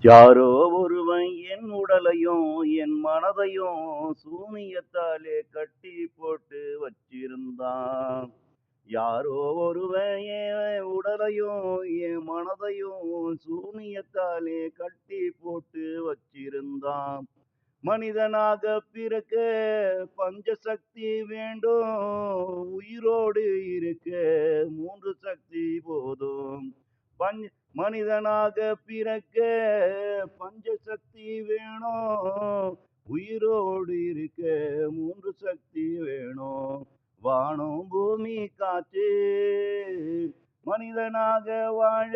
யாரோ ஒருவன் என் உடலையும் என் மனதையும் சூனியத்தாலே கட்டி போட்டு வச்சிருந்தான். யாரோ ஒருவன் என் உடலையும் என் மனதையும் சூனியத்தாலே கட்டி போட்டு வச்சிருந்தான். மனிதனாக பிறக்க பஞ்சசக்தி வேண்டும், உயிரோடு இருக்க மூன்று சக்தி போதும். பஞ் மனிதனாக பிறக்க பஞ்சசக்தி வேணும், உயிரோடு இருக்க மூன்று சக்தி வேணும். வானம் பூமி காற்று, மனிதனாக வாழ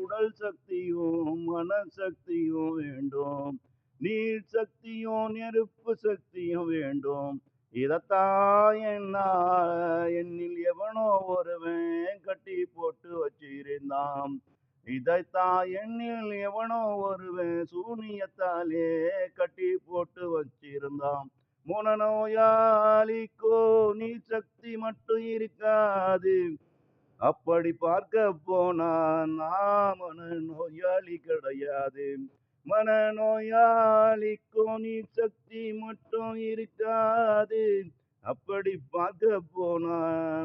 உடல் சக்தியும் மனசக்தியும் வேண்டும். நீர் சக்தியும் நெருப்பு சக்தியும் வேண்டும். இதத்தான் என்னில் எவனோ ஒருவன் கட்டி போட்டு வச்சிருந்தான். இதைத்தான் என்னில் எவனோ ஒருவன் சூனியத்தாலே கட்டி போட்டு வச்சிருந்தான். மனநோயாளிக்கோ நீ சக்தி மட்டும் இருக்காது. அப்படி பார்க்க போனா நான் மனநோயாளி கிடையாது. மனநோயாளிக்கும் நீ சக்தி மட்டும் இருக்காது. அப்படி பார்க்க போனா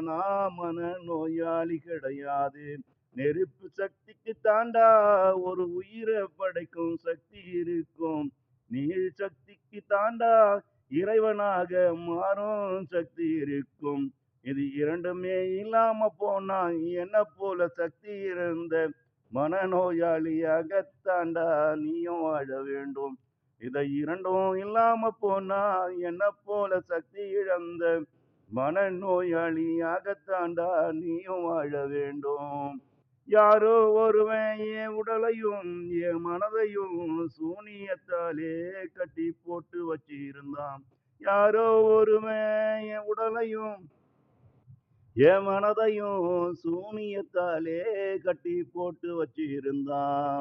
நான் மனநோயாளி கிடையாது. நெருப்பு சக்திக்கு தாண்டா ஒரு உயிரை படைக்கும் சக்தி இருக்கும். நீர் சக்திக்கு தாண்டா இறைவனாக மாறும் சக்தி இருக்கும். இது இரண்டுமே இல்லாம போனா என்ன போல சக்தி இருந்த மனநோயாளியாகத்தாண்டா நீயும் வாழ வேண்டும். இதை இரண்டும் இல்லாம போனா என்ன போல சக்தி இழந்த மனநோயாளியாகத்தாண்டா நீயும் வாழ வேண்டும். யாரோ ஒருவன் என் உடலையும் என் மனதையும் சூனியத்தாலே கட்டி போட்டு வச்சிருந்தான். யாரோ ஒருவன் என் உடலையும் என் மனதையும் சூனியத்தாலே கட்டி போட்டு வச்சிருந்தான்.